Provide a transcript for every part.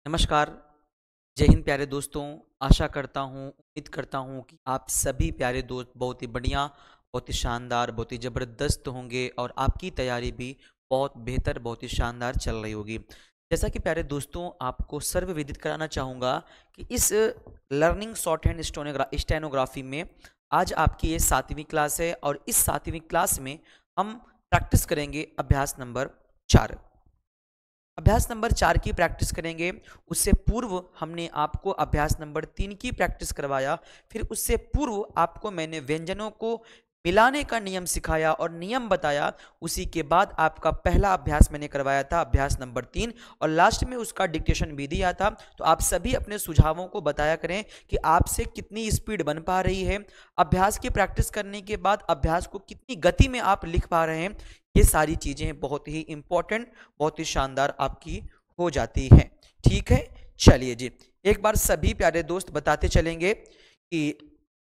नमस्कार। जय हिंद प्यारे दोस्तों। आशा करता हूँ, उम्मीद करता हूँ कि आप सभी प्यारे दोस्त बहुत ही बढ़िया, बहुत ही शानदार, बहुत ही ज़बरदस्त होंगे और आपकी तैयारी भी बहुत बेहतर, बहुत ही शानदार चल रही होगी। जैसा कि प्यारे दोस्तों आपको सर्वविदित कराना चाहूँगा कि इस लर्निंग शॉर्ट हैंड स्टेनोग्राफी में आज आपकी ये 7वीं क्लास है और इस 7वीं क्लास में हम प्रैक्टिस करेंगे अभ्यास नंबर 4। अभ्यास नंबर 4 की प्रैक्टिस करेंगे। उससे पूर्व हमने आपको अभ्यास नंबर 3 की प्रैक्टिस करवाया। फिर उससे पूर्व आपको मैंने व्यंजनों को मिलाने का नियम सिखाया और नियम बताया। उसी के बाद आपका पहला अभ्यास मैंने करवाया था, अभ्यास नंबर 3, और लास्ट में उसका डिक्टेशन भी दिया था। तो आप सभी अपने सुझावों को बताया करें कि आपसे कितनी स्पीड बन पा रही है, अभ्यास की प्रैक्टिस करने के बाद अभ्यास को कितनी गति में आप लिख पा रहे हैं। ये सारी चीज़ें बहुत ही इंपॉर्टेंट, बहुत ही शानदार आपकी हो जाती हैं। ठीक है, चलिए जी, एक बार सभी प्यारे दोस्त बताते चलेंगे कि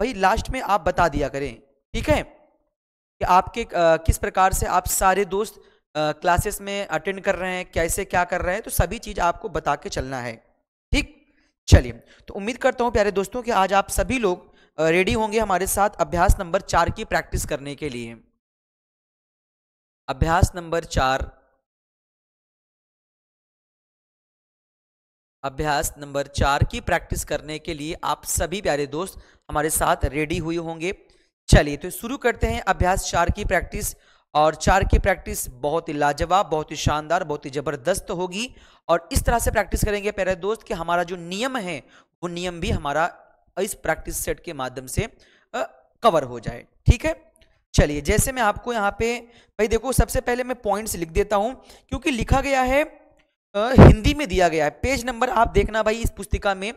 भाई लास्ट में आप बता दिया करें, ठीक है, कि आपके किस प्रकार से आप सारे दोस्त क्लासेस में अटेंड कर रहे हैं, कैसे क्या कर रहे हैं, तो सभी चीज़ आपको बता के चलना है। ठीक, चलिए, तो उम्मीद करता हूँ प्यारे दोस्तों कि आज आप सभी लोग रेडी होंगे हमारे साथ अभ्यास नंबर 4 की प्रैक्टिस करने के लिए। अभ्यास नंबर 4, अभ्यास नंबर 4 की प्रैक्टिस करने के लिए आप सभी प्यारे दोस्त हमारे साथ रेडी हुए होंगे। चलिए तो शुरू करते हैं अभ्यास 4 की प्रैक्टिस। और 4 की प्रैक्टिस बहुत ही लाजवाब, बहुत ही शानदार, बहुत ही जबरदस्त होगी। और इस तरह से प्रैक्टिस करेंगे प्यारे दोस्त कि हमारा जो नियम है वो नियम भी हमारा इस प्रैक्टिस सेट के माध्यम से कवर हो जाए। ठीक है, चलिए, जैसे मैं आपको यहाँ पे भाई देखो, सबसे पहले मैं पॉइंट्स लिख देता हूं क्योंकि लिखा गया है हिंदी में दिया गया है। पेज नंबर आप देखना भाई, इस पुस्तिका में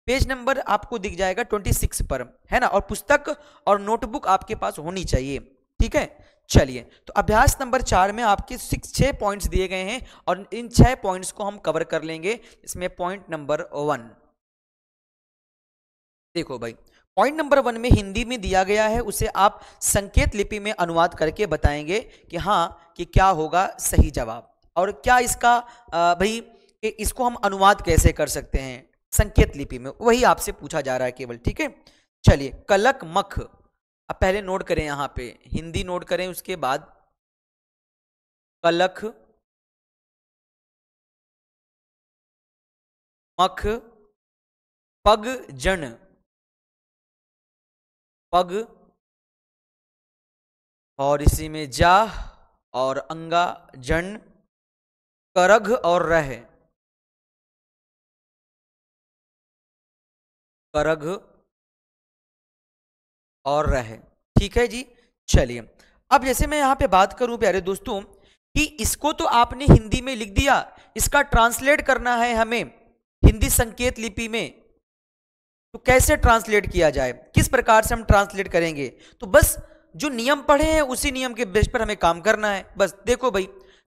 पेज नंबर आपको दिख जाएगा 26 पर, है ना, और पुस्तक और नोटबुक आपके पास होनी चाहिए। ठीक है, चलिए, तो अभ्यास नंबर 4 में आपके 6 पॉइंट्स दिए गए हैं और इन 6 पॉइंट्स को हम कवर कर लेंगे। इसमें पॉइंट नंबर 1 देखो भाई, पॉइंट नंबर 1 में हिंदी में दिया गया है, उसे आप संकेत लिपि में अनुवाद करके बताएंगे कि हाँ, कि क्या होगा सही जवाब और क्या इसका भाई इसको हम अनुवाद कैसे कर सकते हैं संकेत लिपि में, वही आपसे पूछा जा रहा है केवल। ठीक है, चलिए, कलक मख, अब पहले नोट करें, यहाँ पे हिंदी नोट करें, उसके बाद कलख मख पग जन, पग और इसी में जा और अंगा जन, करघ और रह, करघ और रह। ठीक है जी, चलिए, अब जैसे मैं यहां पे बात करूं प्यारे दोस्तों कि इसको तो आपने हिंदी में लिख दिया, इसका ट्रांसलेट करना है हमें हिंदी संकेत लिपि में। तो कैसे ट्रांसलेट किया जाए, किस प्रकार से हम ट्रांसलेट करेंगे, तो बस जो नियम पढ़े हैं उसी नियम के बेस पर हमें काम करना है। बस देखो भाई,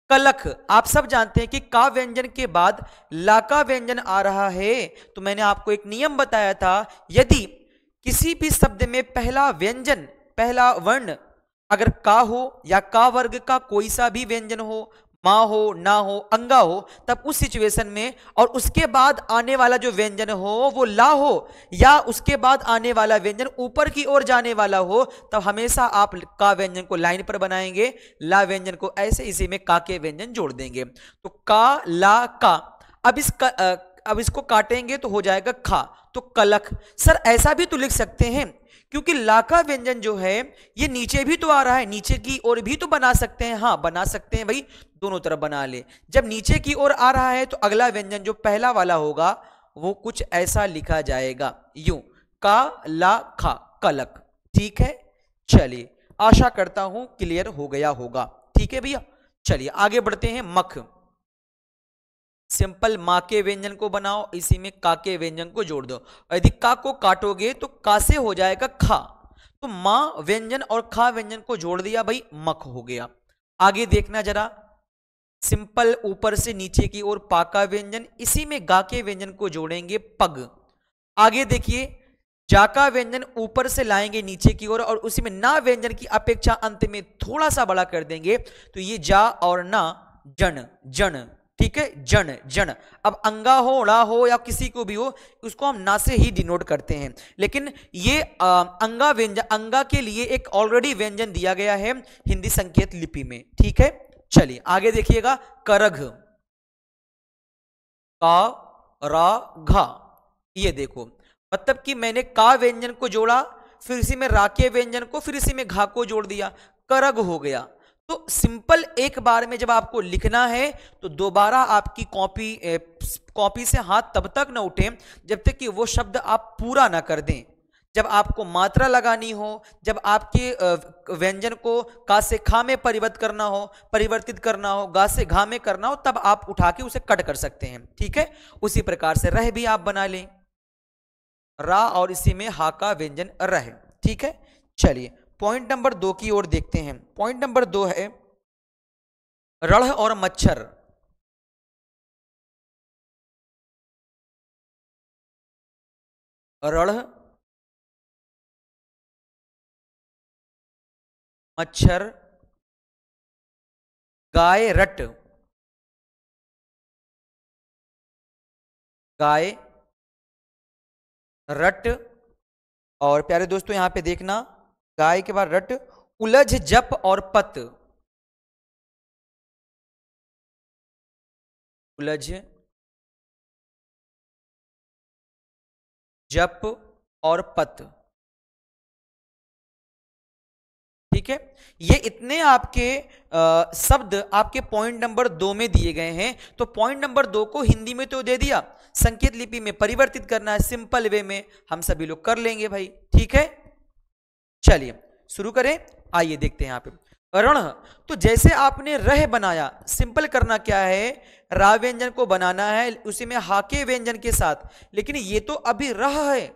कलख, आप सब जानते हैं कि का व्यंजन के बाद ला का व्यंजन आ रहा है। तो मैंने आपको एक नियम बताया था, यदि किसी भी शब्द में पहला व्यंजन, पहला वर्ण अगर का हो या का वर्ग का कोई सा भी व्यंजन हो, माँ हो, ना हो, अंगा हो, तब उस सिचुएशन में और उसके बाद आने वाला जो व्यंजन हो वो ला हो या उसके बाद आने वाला व्यंजन ऊपर की ओर जाने वाला हो, तब हमेशा आप का व्यंजन को लाइन पर बनाएंगे, ला व्यंजन को ऐसे इसी में का के व्यंजन जोड़ देंगे। तो का ला का, अब इसको काटेंगे तो हो जाएगा खा, तो कलख। सर ऐसा भी तो लिख सकते हैं, क्योंकि ला का व्यंजन जो है ये नीचे भी तो आ रहा है, नीचे की ओर भी तो बना सकते हैं। हाँ, बना सकते हैं भाई, दोनों तरफ बना ले। जब नीचे की ओर आ रहा है तो अगला व्यंजन जो पहला वाला होगा वो कुछ ऐसा लिखा जाएगा, यूं, का ला खा, कलक। ठीक है, चलिए, आशा करता हूं क्लियर हो गया होगा। ठीक है भैया, चलिए आगे बढ़ते हैं। मख, सिंपल माँ के व्यंजन को बनाओ, इसी में का के व्यंजन को जोड़ दो। यदि का को काटोगे तो का से हो जाएगा खा, तो माँ व्यंजन और खा व्यंजन को जोड़ दिया भाई, मख हो गया। आगे देखना जरा, सिंपल ऊपर से नीचे की ओर पा का व्यंजन, इसी में गा के व्यंजन को जोड़ेंगे, पग। आगे देखिए, जा का व्यंजन ऊपर से लाएंगे नीचे की ओर और उसी में ना व्यंजन की अपेक्षा अंत में थोड़ा सा बड़ा कर देंगे, तो ये जा और ना, जन, जन। ठीक है, जन जन। अब अंगा हो, ड़ा हो या किसी को भी हो, उसको हम ना से ही डिनोट करते हैं। लेकिन ये अंगा व्यंजन, अंगा के लिए एक ऑलरेडी व्यंजन दिया गया है हिंदी संकेत लिपि में। ठीक है, चलिए आगे देखिएगा। करघ, का रा घा, ये देखो, मतलब कि मैंने का व्यंजन को जोड़ा, फिर इसी में रा के व्यंजन को, फिर इसी में घा को जोड़ दिया, करघ हो गया। तो सिंपल एक बार में जब आपको लिखना है तो दोबारा आपकी कॉपी से हाथ तब तक ना उठे जब तक कि वो शब्द आप पूरा ना कर दें। जब आपको मात्रा लगानी हो, जब आपके व्यंजन को का से खा में परिवर्तित करना हो, गा से घा में करना हो, तब आप उठा के उसे कट कर सकते हैं। ठीक है, उसी प्रकार से रह भी आप बना लें, रा और इसी में हा का व्यंजन रह। ठीक है, चलिए पॉइंट नंबर 2 की ओर देखते हैं। पॉइंट नंबर 2 है रण और मच्छर। रण, मच्छर, गाय रट, गाय रट, और प्यारे दोस्तों यहां पे देखना, गाय के बाद रट, उलझ जप और पत, उलझ जप और पत। ठीक है, ये इतने आपके शब्द आपके पॉइंट नंबर 2 में दिए गए हैं। तो पॉइंट नंबर 2 को हिंदी में तो दे दिया, संकेत लिपि में परिवर्तित करना है सिंपल वे में, हम सभी लोग कर लेंगे भाई। ठीक है, चलिए शुरू करें। आइए देखते हैं यहां पे रण। तो जैसे आपने रह बनाया, सिंपल करना क्या है, रा व्यंजन को बनाना है उसी में हाके व्यंजन के साथ, लेकिन ये तो अभी रह है।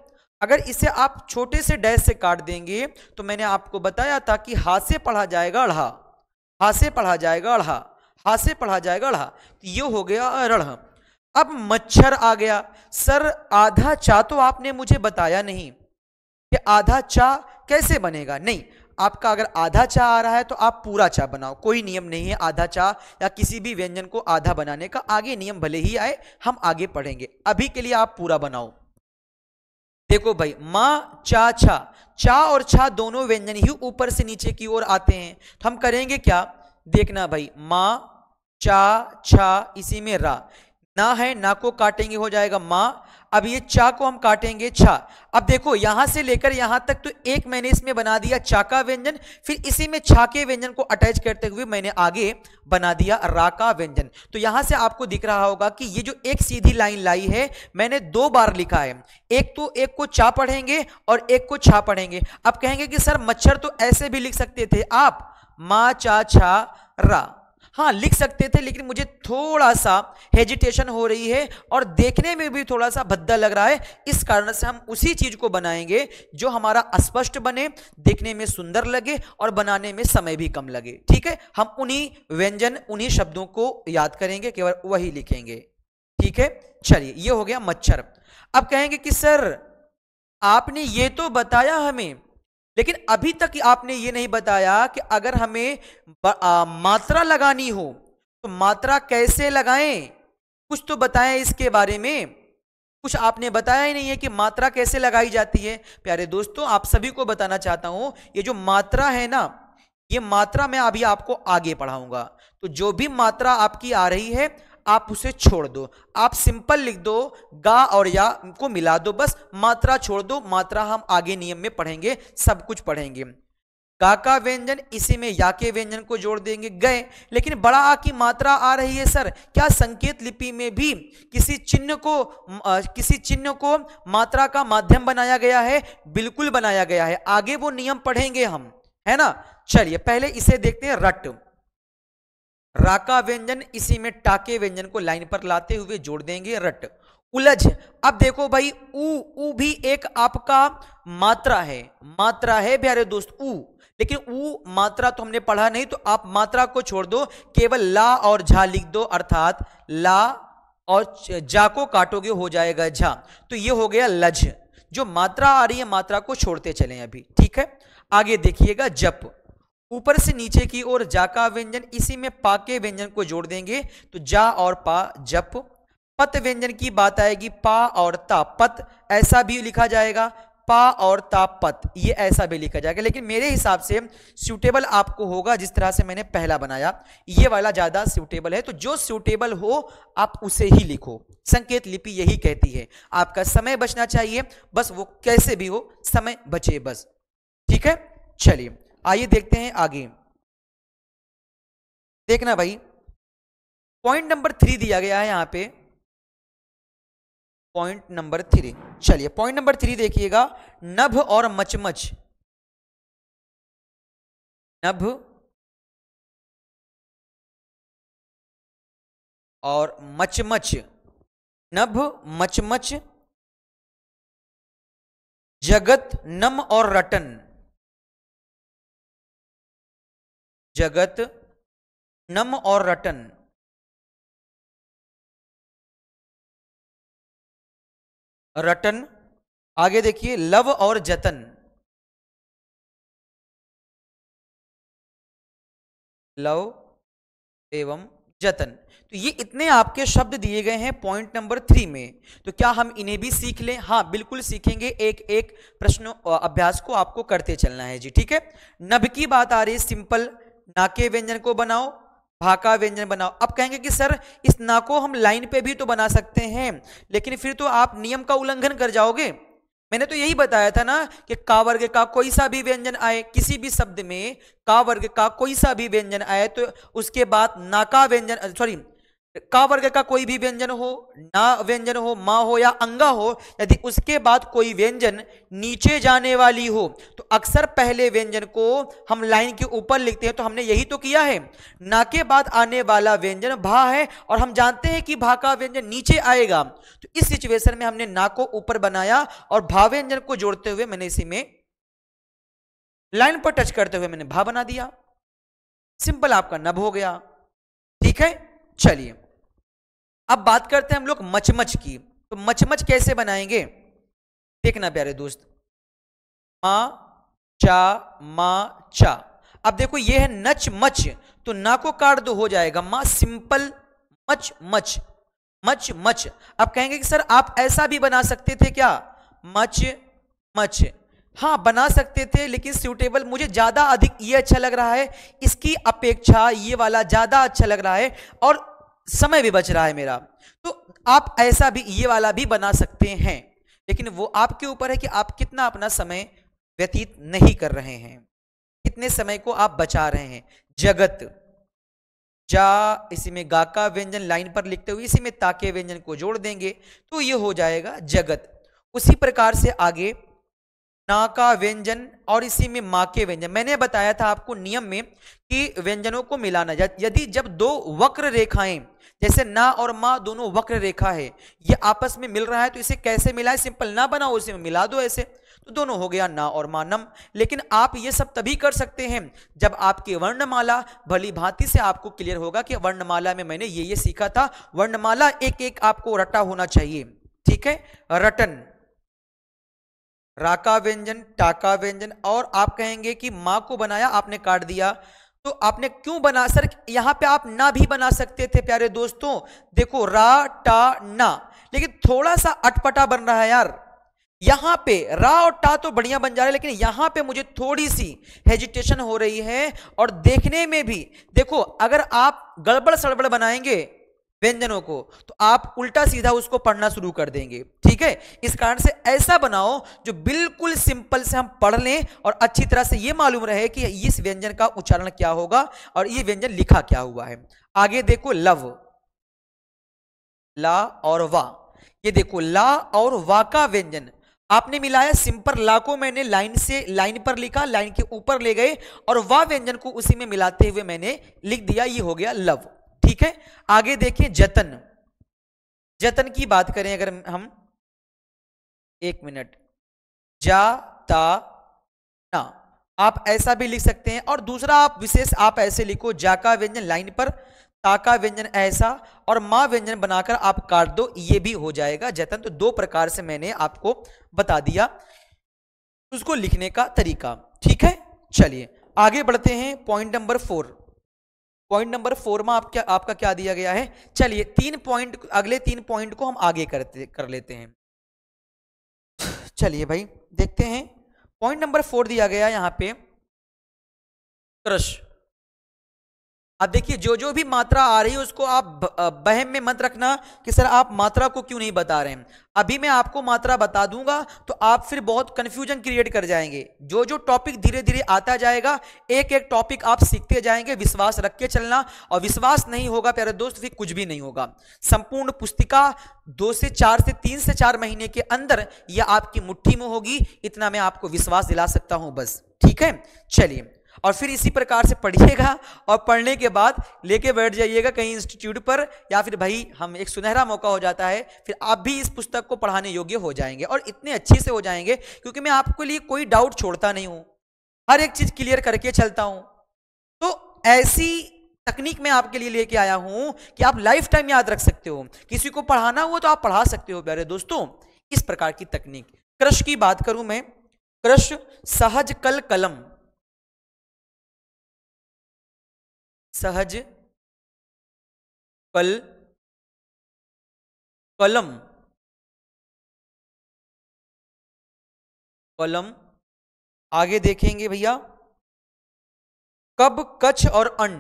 अगर इसे आप छोटे से डैश से काट देंगे तो मैंने आपको बताया था कि हा से पढ़ा जाएगा अढ़ा, हा से पढ़ा जाएगा अढ़ा, हा से पढ़ा जाएगा अढ़ा, तो ये हो गया रण। अब मच्छर आ गया। सर आधा चा तो आपने मुझे बताया नहीं कि आधा चा कैसे बनेगा। नहीं, आपका अगर आधा चा आ रहा है तो आप पूरा चा बनाओ, कोई नियम नहीं है आधा चा या किसी भी व्यंजन को आधा बनाने का। आगे नियम भले ही आए, हम आगे पढ़ेंगे, अभी के लिए आप पूरा बनाओ। देखो भाई, मां चा छा, चा और छा दोनों व्यंजन ही ऊपर से नीचे की ओर आते हैं, तो हम करेंगे क्या, देखना भाई, मां चा छा, इसी में रा, ना है ना को काटेंगे हो जाएगा मां। अब ये चा को हम काटेंगे छा। अब देखो यहां से लेकर यहां तक तो एक मैंने इसमें बना दिया चा का व्यंजन, फिर इसी में छा के व्यंजन को अटैच करते हुए मैंने आगे बना दिया रा का व्यंजन। तो यहां से आपको दिख रहा होगा कि ये जो एक सीधी लाइन लाई है मैंने 2 बार लिखा है, एक तो एक को चा पढ़ेंगे और एक को छा पढ़ेंगे। अब कहेंगे कि सर मच्छर तो ऐसे भी लिख सकते थे आप, मा चा छा रा। हाँ लिख सकते थे, लेकिन मुझे थोड़ा सा हेजिटेशन हो रही है और देखने में भी थोड़ा सा भद्दा लग रहा है, इस कारण से हम उसी चीज को बनाएंगे जो हमारा अस्पष्ट बने, देखने में सुंदर लगे और बनाने में समय भी कम लगे। ठीक है, हम उन्हीं व्यंजन उन्हीं शब्दों को याद करेंगे, केवल वही लिखेंगे। ठीक है, चलिए ये हो गया मच्छर। अब कहेंगे कि सर आपने ये तो बताया हमें, लेकिन अभी तक आपने ये नहीं बताया कि अगर हमें मात्रा लगानी हो तो मात्रा कैसे लगाएं, कुछ तो बताएं इसके बारे में। कुछ आपने बताया ही नहीं है कि मात्रा कैसे लगाई जाती है। प्यारे दोस्तों, आप सभी को बताना चाहता हूं, ये जो मात्रा है ना, ये मात्रा मैं अभी आपको आगे पढ़ाऊंगा। तो जो भी मात्रा आपकी आ रही है आप उसे छोड़ दो, आप सिंपल लिख दो, गा और या को मिला दो, बस मात्रा छोड़ दो। मात्रा हम आगे नियम में पढ़ेंगे, सब कुछ पढ़ेंगे। गा का व्यंजन इसी में या के व्यंजन को जोड़ देंगे, गए। लेकिन बड़ा आ की मात्रा आ रही है सर, क्या संकेत लिपि में भी किसी चिन्ह को मात्रा का माध्यम बनाया गया है? बिल्कुल बनाया गया है, आगे वो नियम पढ़ेंगे हम, है ना। चलिए पहले इसे देखते हैं, रट, रा का व्यंजन इसी में टाके व्यंजन को लाइन पर लाते हुए जोड़ देंगे, रट। उलझ, अब देखो भाई ऊ भी एक आपका मात्रा है प्यारे दोस्त, ऊ, लेकिन ऊ मात्रा तो हमने पढ़ा नहीं, तो आप मात्रा को छोड़ दो, केवल ला और झा लिख दो, अर्थात ला और जा को काटोगे हो जाएगा झा। तो ये हो गया लझ। जो मात्रा आ रही है मात्रा को छोड़ते चलें अभी। ठीक है, आगे देखिएगा, जप, ऊपर से नीचे की ओर जा का व्यंजन, इसी में पा के व्यंजन को जोड़ देंगे तो जा और पा जप। पत व्यंजन की बात आएगी, पा और ता पत, ऐसा भी लिखा जाएगा, पा और ता पत, ये ऐसा भी लिखा जाएगा। लेकिन मेरे हिसाब से सूटेबल आपको होगा जिस तरह से मैंने पहला बनाया, ये वाला ज्यादा सूटेबल है। तो जो सूटेबल हो आप उसे ही लिखो, संकेत लिपि यही कहती है। आपका समय बचना चाहिए, बस वो कैसे भी हो समय बचे बस, ठीक है। चलिए आइए देखते हैं आगे। देखना भाई, पॉइंट नंबर 3 दिया गया है यहां पे, पॉइंट नंबर 3। चलिए पॉइंट नंबर 3 देखिएगा, नभ और मचमच। नभ और मचमच, नभ मचमच, जगत नम और रटन, जगत नम और रटन, रटन। आगे देखिए, लव और जतन, लव एवं जतन। तो ये इतने आपके शब्द दिए गए हैं पॉइंट नंबर 3 में, तो क्या हम इन्हें भी सीख लें? हाँ बिल्कुल सीखेंगे, एक एक प्रश्न अभ्यास को आपको करते चलना है जी, ठीक है। नभ की बात आ रही है, सिंपल ना के व्यंजन को बनाओ, भा का व्यंजन बनाओ। अब कहेंगे कि सर इस ना को हम लाइन पे भी तो बना सकते हैं, लेकिन फिर तो आप नियम का उल्लंघन कर जाओगे। मैंने तो यही बताया था ना कि का वर्ग का कोई सा भी व्यंजन आए, किसी भी शब्द में का वर्ग का कोई सा भी व्यंजन आए तो उसके बाद ना का व्यंजन, सॉरी का वर्ग का कोई भी व्यंजन हो, ना व्यंजन हो, मा हो या अंगा हो, यदि उसके बाद कोई व्यंजन नीचे जाने वाली हो तो अक्सर पहले व्यंजन को हम लाइन के ऊपर लिखते हैं। तो हमने यही तो किया है, ना के बाद आने वाला व्यंजन भा है और हम जानते हैं कि भा का व्यंजन नीचे आएगा, तो इस सिचुएशन में हमने ना को ऊपर बनाया और भा व्यंजन को जोड़ते हुए मैंने इसी में लाइन पर टच करते हुए मैंने भा बना दिया। सिंपल आपका नभ हो गया, ठीक है। चलिए अब बात करते हैं हम लोग मचमच की। तो मचमच कैसे बनाएंगे देखना प्यारे दोस्त, मा चा मा चा। अब देखो ये है नच मच, तो ना को काट दो हो जाएगा मा, simple much much, much much. अब कहेंगे कि सर आप ऐसा भी बना सकते थे क्या, मच मच। हाँ बना सकते थे, लेकिन सूटेबल मुझे ज्यादा अधिक ये अच्छा लग रहा है, इसकी अपेक्षा ये वाला ज्यादा अच्छा लग रहा है और समय भी बच रहा है मेरा। तो आप ऐसा भी ये वाला भी बना सकते हैं, लेकिन वो आपके ऊपर है कि आप कितना अपना समय व्यतीत नहीं कर रहे हैं, कितने समय को आप बचा रहे हैं। जगत, जा इसी में गा का व्यंजन लाइन पर लिखते हुए इसी में ता के व्यंजन को जोड़ देंगे तो ये हो जाएगा जगत। उसी प्रकार से आगे ना का व्यंजन और इसी में मां के व्यंजन। मैंने बताया था आपको नियम में कि व्यंजनों को मिलाना, यदि जब दो वक्र रेखाएं जैसे ना और मां दोनों वक्र रेखा है, ये आपस में मिल रहा है तो इसे कैसे मिलाए, सिंपल ना बनाओ उसे मिला दो ऐसे, तो दोनों हो गया ना और मानम। लेकिन आप ये सब तभी कर सकते हैं जब आपकी वर्णमाला भली भांति से आपको क्लियर होगा कि वर्णमाला में मैंने ये सीखा था। वर्णमाला एक एक आपको रटा होना चाहिए, ठीक है। रटन, राका व्यंजन, टाका व्यंजन, और आप कहेंगे कि मां को बनाया आपने काट दिया, तो आपने क्यों बना सर, यहां पे आप ना भी बना सकते थे प्यारे दोस्तों। देखो रा टा ना, लेकिन थोड़ा सा अटपटा बन रहा है यार। यहां पे रा और टा तो बढ़िया बन जा रहा है, लेकिन यहां पे मुझे थोड़ी सी हेजिटेशन हो रही है। और देखने में भी देखो, अगर आप गड़बड़ सड़बड़ बनाएंगे व्यंजनों को तो आप उल्टा सीधा उसको पढ़ना शुरू कर देंगे, ठीक है। इस कारण से ऐसा बनाओ जो बिल्कुल सिंपल से हम पढ़ लें और अच्छी तरह से ये मालूम रहे कि इस व्यंजन का उच्चारण क्या होगा और ये व्यंजन लिखा क्या हुआ है। आगे देखो लव, ला और वा, ये देखो ला और वा का व्यंजन आपने मिलाया, सिंपल ला को मैंने लाइन से लाइन पर लिखा, लाइन के ऊपर ले गए और वा व्यंजन को उसी में मिलाते हुए मैंने लिख दिया, ये हो गया लव, ठीक है। आगे देखें जतन, जतन की बात करें अगर हम, एक मिनट, जा ता ना, आप ऐसा भी लिख सकते हैं। और दूसरा आप विशेष आप ऐसे लिखो, जा का व्यंजन लाइन पर, ता का व्यंजन ऐसा और मां व्यंजन बनाकर आप काट दो, ये भी हो जाएगा जतन। तो दो प्रकार से मैंने आपको बता दिया उसको लिखने का तरीका, ठीक है। चलिए आगे बढ़ते हैं पॉइंट नंबर 4। पॉइंट नंबर 4 में आपका क्या दिया गया है? चलिए अगले 3 पॉइंट को हम आगे कर लेते हैं। चलिए भाई देखते हैं। पॉइंट नंबर 4 दिया गया यहां पे क्रश। अब देखिए जो जो भी मात्रा आ रही है उसको आप बहम में मत रखना कि सर आप मात्रा को क्यों नहीं बता रहे हैं। अभी मैं आपको मात्रा बता दूंगा तो आप फिर बहुत कंफ्यूजन क्रिएट कर जाएंगे। जो जो टॉपिक धीरे धीरे आता जाएगा, एक एक टॉपिक आप सीखते जाएंगे। विश्वास रख के चलना, और विश्वास नहीं होगा प्यारे दोस्त फिर कुछ भी नहीं होगा। संपूर्ण पुस्तिका 2 से 4 से 3 से 4 महीने के अंदर यह आपकी मुट्ठी में होगी, इतना मैं आपको विश्वास दिला सकता हूं बस। ठीक है, चलिए। और फिर इसी प्रकार से पढ़िएगा और पढ़ने के बाद लेके बैठ जाइएगा कहीं इंस्टीट्यूट पर, या फिर भाई हम एक सुनहरा मौका हो जाता है, फिर आप भी इस पुस्तक को पढ़ाने योग्य हो जाएंगे और इतने अच्छे से हो जाएंगे क्योंकि मैं आपके लिए कोई डाउट छोड़ता नहीं हूं, हर एक चीज क्लियर करके चलता हूं। तो ऐसी तकनीक मैं आपके लिए लेके आया हूं कि आप लाइफ टाइम याद रख सकते हो। किसी को पढ़ाना हो तो आप पढ़ा सकते हो प्यारे दोस्तों, इस प्रकार की तकनीक। क्रश की बात करूं मैं, क्रश सहज कल कलम, सहज कल कलम, कलम। आगे देखेंगे भैया कब कछ और अन्न,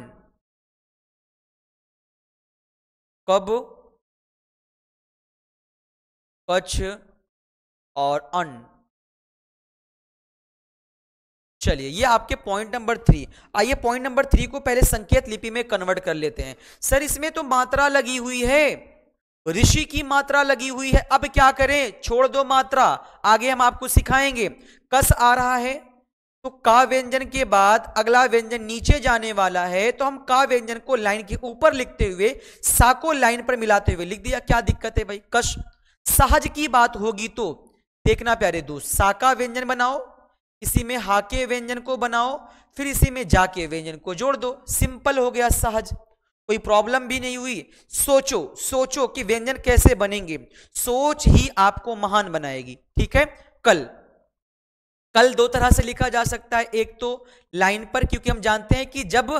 कब कछ और अन्न। चलिए ये आपके पॉइंट नंबर 3। आइए पॉइंट नंबर 3 को पहले संकेत लिपि में कन्वर्ट कर लेते हैं। सर इसमें तो मात्रा लगी हुई है, ऋषि की मात्रा लगी हुई है, अब क्या करें? छोड़ दो मात्रा, आगे हम आपको सिखाएंगे। कस आ रहा है तो का व्यंजन के बाद अगला व्यंजन नीचे जाने वाला है, तो हम का व्यंजन को लाइन के ऊपर लिखते हुए सा को लाइन पर मिलाते हुए लिख दिया। क्या दिक्कत है भाई? कश। सहज की बात होगी तो देखना प्यारे दोस्त, सा का व्यंजन बनाओ, इसी में हा के व्यंजन को बनाओ, फिर इसी में जा के व्यंजन को जोड़ दो, सिंपल हो गया सहज, कोई प्रॉब्लम भी नहीं हुई। सोचो सोचो कि व्यंजन कैसे बनेंगे, सोच ही आपको महान बनाएगी। ठीक है। कल, कल 2 तरह से लिखा जा सकता है, एक तो लाइन पर, क्योंकि हम जानते हैं कि जब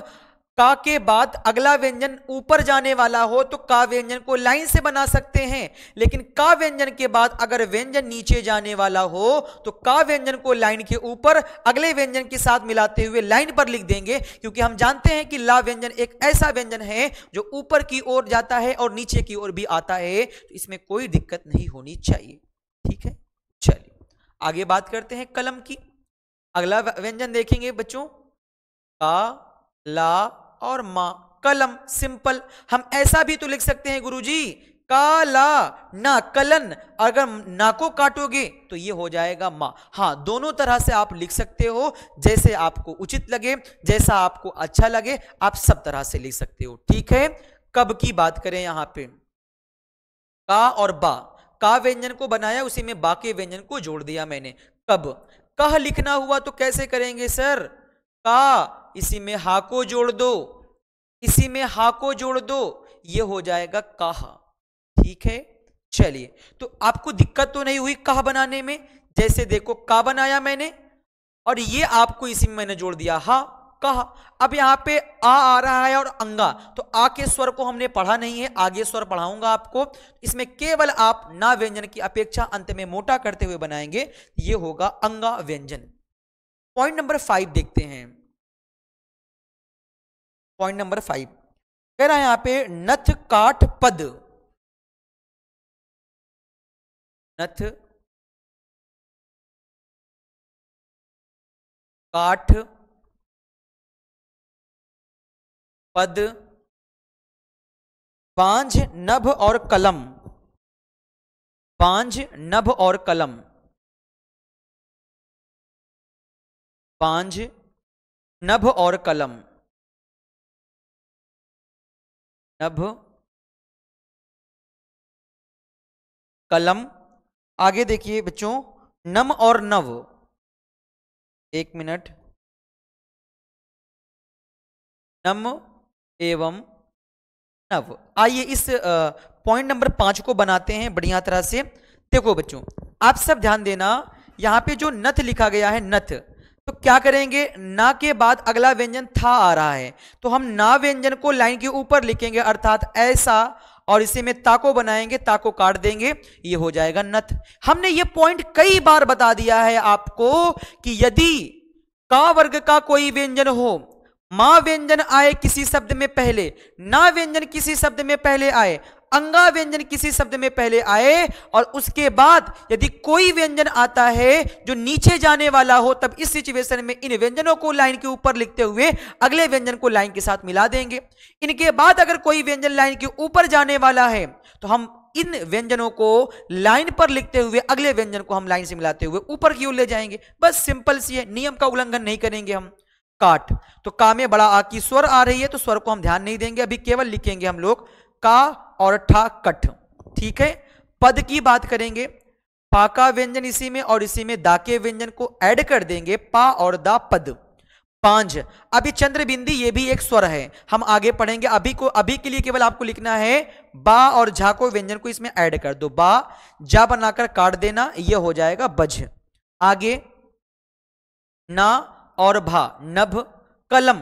का के बाद अगला व्यंजन ऊपर जाने वाला हो तो का व्यंजन को लाइन से बना सकते हैं, लेकिन का व्यंजन के बाद अगर व्यंजन नीचे जाने वाला हो तो का व्यंजन को लाइन के ऊपर अगले व्यंजन के साथ मिलाते हुए लाइन पर लिख देंगे, क्योंकि हम जानते हैं कि ला व्यंजन एक ऐसा व्यंजन है जो ऊपर की ओर जाता है और नीचे की ओर भी आता है, तो इसमें कोई दिक्कत नहीं होनी चाहिए। ठीक है, चलिए आगे बात करते हैं कलम की। अगला व्यंजन देखेंगे बच्चों, का, ला और मा, कलम। सिंपल, हम ऐसा भी तो लिख सकते हैं गुरुजी, काला ना कलन, अगर ना को काटोगे तो ये हो जाएगा मा। हाँ, दोनों तरह से आप लिख सकते हो, जैसे आपको उचित लगे, जैसा आपको अच्छा लगे, आप सब तरह से लिख सकते हो। ठीक है। कब की बात करें, यहां पे का और बा, का व्यंजन को बनाया, उसी में बा के व्यंजन को जोड़ दिया मैंने। कब, कह लिखना हुआ तो कैसे करेंगे सर? का, इसी में हा को जोड़ दो, इसी में हा को जोड़ दो, ये हो जाएगा कहा। ठीक है। चलिए, तो आपको दिक्कत तो नहीं हुई कहा बनाने में? जैसे देखो का बनाया मैंने और ये आपको इसी में मैंने जोड़ दिया हा, कहा। अब यहां पे आ रहा है और अंगा, तो आ के स्वर को हमने पढ़ा नहीं है, आगे स्वर पढ़ाऊंगा आपको। इसमें केवल आप ना व्यंजन की अपेक्षा अंत में मोटा करते हुए बनाएंगे, ये होगा अंगा व्यंजन। पॉइंट नंबर 5 देखते हैं। पॉइंट नंबर 5 कह रहा है यहां पे नथ काठ पद, नथ काठ पद, बांझ नभ और कलम, बांझ नभ और कलम, बांझ नभ और कलम, नभ कलम। आगे देखिए बच्चों, नम और नव, एक मिनट, नम एवं नव। आइए इस पॉइंट नंबर 5 को बनाते हैं बढ़िया तरह से। देखो बच्चों, आप सब ध्यान देना, यहां पे जो नथ लिखा गया है, नथ, तो क्या करेंगे, ना के बाद अगला व्यंजन था आ रहा है, तो हम ना व्यंजन को लाइन के ऊपर लिखेंगे, अर्थात ऐसा, और इसी में ता को बनाएंगे, ता को काट देंगे, ये हो जाएगा नथ। हमने ये पॉइंट कई बार बता दिया है आपको कि यदि का वर्ग का कोई व्यंजन हो, मां व्यंजन आए किसी शब्द में पहले, ना व्यंजन किसी शब्द में पहले आए, अंगा व्यंजन किसी शब्द में पहले आए, और उसके बाद यदि कोई व्यंजन आता है जो नीचे जाने वाला हो, तब इस सिचुएशन में इन व्यंजनों को लाइन के ऊपर लिखते हुए अगले व्यंजन को लाइन के साथ मिला देंगे। इनके बाद अगर कोई व्यंजन लाइन के ऊपर जाने वाला है तो हम इन व्यंजनों को लाइन पर लिखते हुए अगले व्यंजन को हम लाइन से मिलाते हुए ऊपर की ओर ले जाएंगे। बस सिंपल सी है, नियम का उल्लंघन नहीं करेंगे हम। काट, तो का में बड़ा आ की स्वर आ रही है तो स्वर को हम ध्यान नहीं देंगे, अभी केवल लिखेंगे हम लोग का और ठा कठ। ठीक है, पद की बात करेंगे, पा का व्यंजन इसी में और इसी में दा के व्यंजन को ऐड कर देंगे, पा और दा पद। पांच, अभी चंद्र बिंदी ये भी एक स्वर है, हम आगे पढ़ेंगे, अभी के लिए केवल आपको लिखना है बा और झा को व्यंजन को इसमें ऐड कर दो, बा जा बनाकर काट देना, ये हो जाएगा बज। आगे ना और भा, नभ, कलम,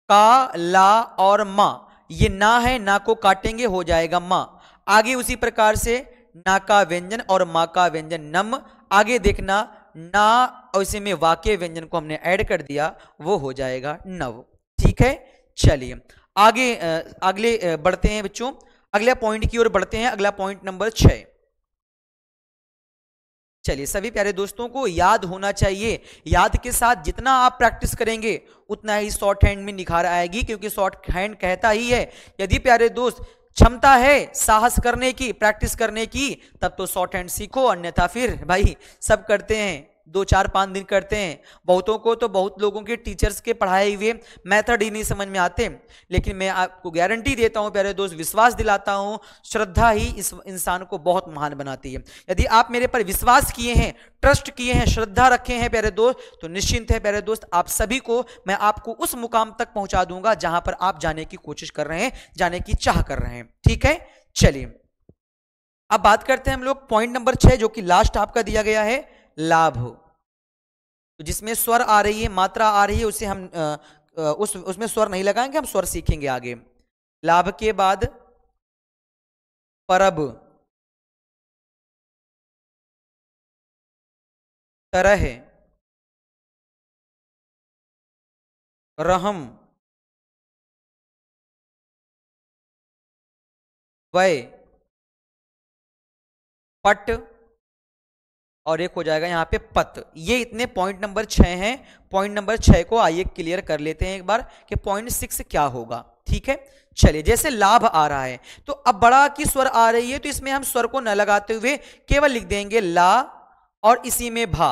का, ला और मा, ये ना है, ना को काटेंगे, हो जाएगा मां। आगे उसी प्रकार से ना का व्यंजन और मां का व्यंजन नम। आगे देखना ना और इसी में वा के व्यंजन को हमने ऐड कर दिया, वो हो जाएगा नव। ठीक है, चलिए आगे अगले बढ़ते हैं बच्चों, अगले पॉइंट की ओर बढ़ते हैं। अगला पॉइंट नंबर 6। चलिए सभी प्यारे दोस्तों को याद होना चाहिए, याद के साथ जितना आप प्रैक्टिस करेंगे उतना ही शॉर्ट हैंड में निखार आएगी, क्योंकि शॉर्ट हैंड कहता ही है यदि प्यारे दोस्त क्षमता है साहस करने की, प्रैक्टिस करने की, तब तो शॉर्ट हैंड सीखो, अन्यथा फिर भाई सब करते हैं 2 4 5 दिन करते हैं, बहुतों को तो बहुत लोगों के टीचर्स के पढ़ाए हुए मेथड ही नहीं समझ में आते। लेकिन मैं आपको गारंटी देता हूं प्यारे दोस्त, विश्वास दिलाता हूं, श्रद्धा ही इस इंसान को बहुत महान बनाती है। यदि आप मेरे पर विश्वास किए हैं, ट्रस्ट किए हैं, श्रद्धा रखे हैं प्यारे दोस्त, तो निश्चिंत है प्यारे दोस्त, आप सभी को मैं आपको उस मुकाम तक पहुंचा दूंगा जहां पर आप जाने की कोशिश कर रहे हैं, जाने की चाह कर रहे हैं। ठीक है, चलिए अब बात करते हैं हम लोग पॉइंट नंबर 6, जो कि लास्ट आपका दिया गया है, लाभ। तो जिसमें स्वर आ रही है, मात्रा आ रही है, उसे हम उसमें स्वर नहीं लगाएंगे, हम स्वर सीखेंगे आगे। लाभ के बाद परब, तरह, रहम, वय, पट, और एक हो जाएगा यहां पे पत। ये इतने पॉइंट नंबर 6 हैं। पॉइंट नंबर 6 को आइए क्लियर कर लेते हैं एक बार कि पॉइंट 6 क्या होगा। ठीक है, चलिए जैसे लाभ आ रहा है तो अब बड़ा की स्वर आ रही है, तो इसमें हम स्वर को न लगाते हुए केवल लिख देंगे ला और इसी में भा।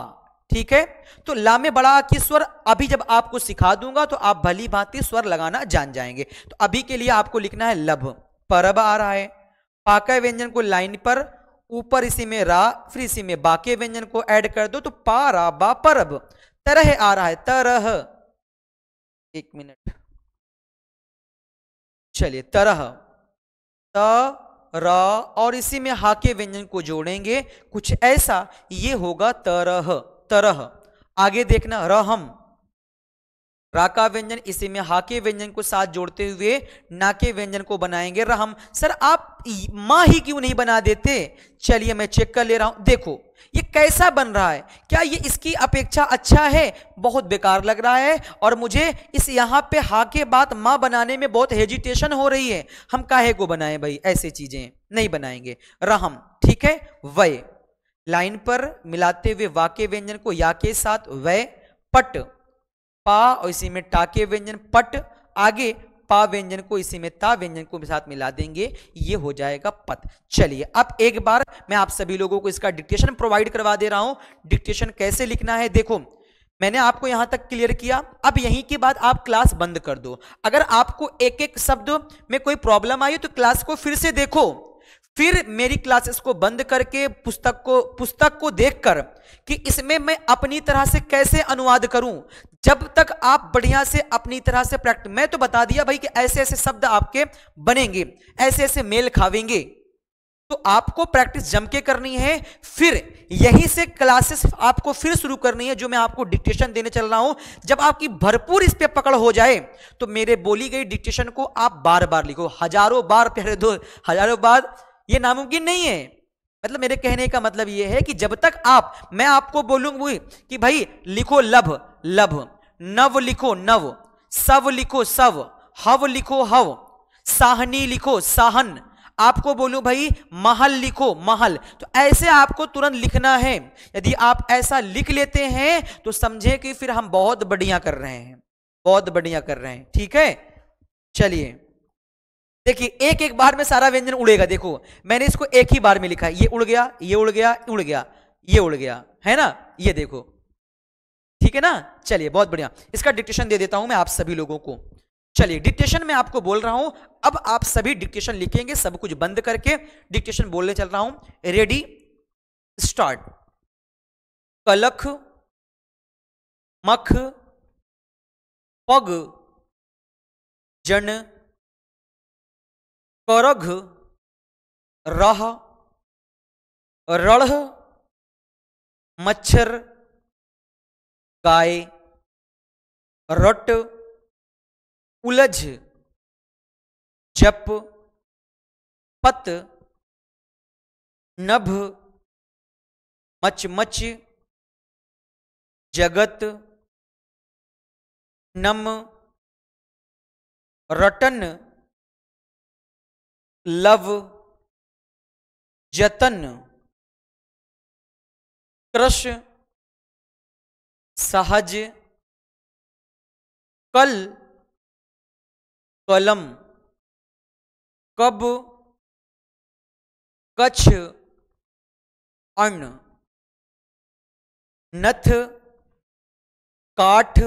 ठीक है, तो ला में बड़ा की स्वर अभी जब आपको सिखा दूंगा तो आप भली भांति स्वर लगाना जान जाएंगे। तो अभी के लिए आपको लिखना है लब। परब आ रहा है, पाका व्यंजन को लाइन पर, ऊपर इसी में रा, फिर इसी में बाके व्यंजन को ऐड कर दो, तो पा रा बा परब। तरह आ रहा है, तरह, एक मिनट, चलिए तरह, त र और इसी में हा के व्यंजन को जोड़ेंगे, कुछ ऐसा, ये होगा तरह, तरह। आगे देखना रहम, रा का व्यंजन इसी में हा के व्यंजन को साथ जोड़ते हुए ना के व्यंजन को बनाएंगे रहम। सर आप मां ही क्यों नहीं बना देते? चलिए मैं चेक कर ले रहा हूं, देखो ये कैसा बन रहा है, क्या ये इसकी अपेक्षा अच्छा है? बहुत बेकार लग रहा है, और मुझे इस यहां पे हा के बाद मां बनाने में बहुत हेजिटेशन हो रही है। हम काहे को बनाएं भाई, ऐसे चीजें नहीं बनाएंगे। रहम, ठीक है। वय, लाइन पर मिलाते हुए वाक्य व्यंजन को या के साथ वय, पट, पा और इसी में टा के व्यंजन पट, आगे पा व्यंजन को इसी में ता व्यंजन को साथ मिला देंगे, ये हो जाएगा पत। चलिए अब एक बार मैं आप सभी लोगों को इसका डिक्टेशन प्रोवाइड करवा दे रहा हूं। डिक्टेशन कैसे लिखना है, देखो मैंने आपको यहां तक क्लियर किया, अब यहीं के बाद आप क्लास बंद कर दो। अगर आपको एक एक शब्द में कोई प्रॉब्लम आई तो क्लास को फिर से देखो, फिर मेरी क्लासेस को बंद करके पुस्तक को देखकर कि इसमें मैं अपनी तरह से कैसे अनुवाद करूं। जब तक आप बढ़िया से अपनी तरह से प्रैक्टिस, मैं तो बता दिया भाई कि ऐसे ऐसे शब्द आपके बनेंगे, ऐसे ऐसे मेल खावेंगे, तो आपको प्रैक्टिस जम के करनी है, फिर यहीं से क्लासेस आपको फिर शुरू करनी है जो मैं आपको डिक्टेशन देने चल रहा हूं। जब आपकी भरपूर इस पे पकड़ हो जाए तो मेरे बोली गई डिक्टेशन को आप बार बार लिखो, हजारों बार प्यारे दोस्त, हजारों बार। ये नामुमकिन नहीं है, मतलब मेरे कहने का मतलब ये है कि जब तक मैं आपको बोलूंगा कि भाई लिखो लभ लभ, नव लिखो नव, सव लिखो सव, हव लिखो हव, साहनी लिखो साहन, आपको बोलूं भाई महल लिखो महल, तो ऐसे आपको तुरंत लिखना है। यदि आप ऐसा लिख लेते हैं तो समझे कि फिर हम बहुत बढ़िया कर रहे हैं, बहुत बढ़िया कर रहे हैं। ठीक है, चलिए देखिए, एक एक बार में सारा व्यंजन उड़ेगा। देखो मैंने इसको एक ही बार में लिखा है, ये उड़ गया, ये उड़ गया, उड़ गया, ये उड़ गया, है ना, ये देखो, ठीक है ना। चलिए बहुत बढ़िया, इसका डिक्टेशन दे देता हूं मैं आप सभी लोगों को। चलिए डिक्टेशन में आपको बोल रहा हूं, अब आप सभी डिक्टेशन लिखेंगे, सब कुछ बंद करके डिक्टेशन बोलने चल रहा हूं। Ready, start. कलख, मख, पग, जन, करघ, रह, रढ़, मच्छर, गाय, रट, उलझ, जप, पत, नभ, मच, जगत, नम, रटन, लव, जतन, कृश, सहज, कल, कलम, कब, कच्छ, अन्न, नथ, काठ,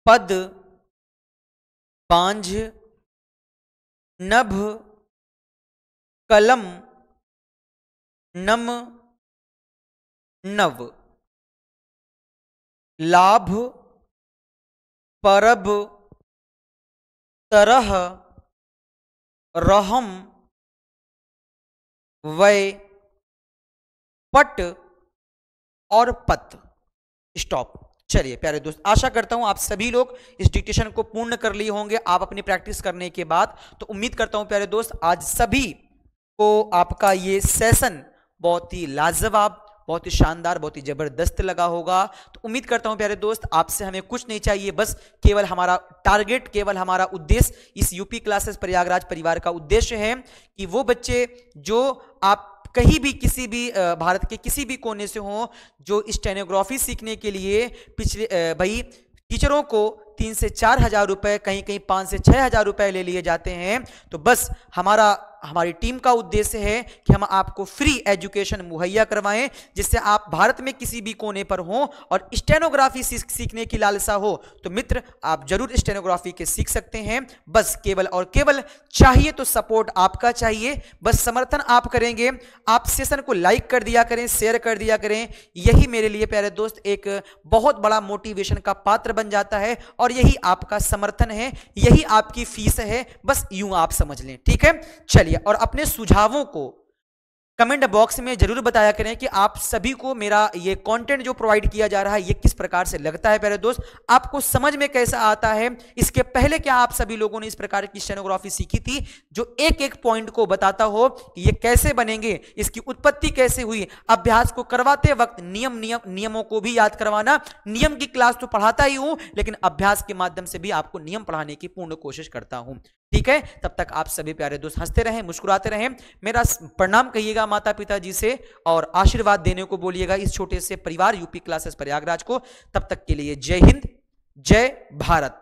पद, बांझ, नभ, कलम, नम, नव, लाभ, परब, तरह, रहम, वै, पट और पत। स्टॉप। चलिए प्यारे दोस्त, आशा करता हूं आप सभी लोग इस डिक्टेशन को पूर्ण कर लिए होंगे आप अपनी प्रैक्टिस करने के बाद। तो उम्मीद करता हूं प्यारे दोस्त आज सभी को आपका ये सेशन बहुत ही लाजवाब, बहुत ही शानदार, बहुत ही जबरदस्त लगा होगा। तो उम्मीद करता हूं प्यारे दोस्त आपसे हमें कुछ नहीं चाहिए, बस केवल हमारा टारगेट, केवल हमारा उद्देश्य, इस यूपी क्लासेस प्रयागराज परिवार का उद्देश्य है कि वो बच्चे जो आप कहीं भी किसी भी भारत के किसी भी कोने से हो, जो स्टेनोग्राफी सीखने के लिए पिछले भाई टीचरों को 3 से 4 हजार रुपए, कहीं कहीं 5 से 6 हजार रुपए ले लिए जाते हैं। तो बस हमारी टीम का उद्देश्य है कि हम आपको फ्री एजुकेशन मुहैया करवाएं, जिससे आप भारत में किसी भी कोने पर हो और स्टेनोग्राफी सीखने की लालसा हो तो मित्र आप जरूर स्टेनोग्राफी के सीख सकते हैं। बस केवल और केवल चाहिए तो सपोर्ट आपका चाहिए, बस समर्थन आप करेंगे, आप सेशन को लाइक कर दिया करें, शेयर कर दिया करें, यही मेरे लिए प्यारे दोस्त एक बहुत बड़ा मोटिवेशन का पात्र बन जाता है और यही आपका समर्थन है, यही आपकी फीस है, बस यूं आप समझ लें। ठीक है, चलिए, और अपने सुझावों को कमेंट बॉक्स में जरूर बताया करें कि आप सभी को मेरा ये कंटेंट जो प्रोवाइड किया जा रहा है ये किस प्रकार से लगता है प्यारे दोस्त, आपको समझ में कैसा आता है। इसके पहले क्या आप सभी लोगों ने इस प्रकार की स्टेनोग्राफी सीखी थी, जो एक एक पॉइंट को बताता हो कि ये कैसे बनेंगे, इसकी उत्पत्ति कैसे हुई। अभ्यास को करवाते वक्त नियमों को भी याद करवाना, नियम की क्लास तो पढ़ाता ही हूं लेकिन अभ्यास के माध्यम से भी आपको नियम पढ़ाने की पूर्ण कोशिश करता हूं। ठीक है, तब तक आप सभी प्यारे दोस्त हंसते रहें, मुस्कुराते रहें, मेरा प्रणाम कहिएगा माता पिता जी से और आशीर्वाद देने को बोलिएगा इस छोटे से परिवार यूपी क्लासेस प्रयागराज को। तब तक के लिए जय हिंद, जय भारत।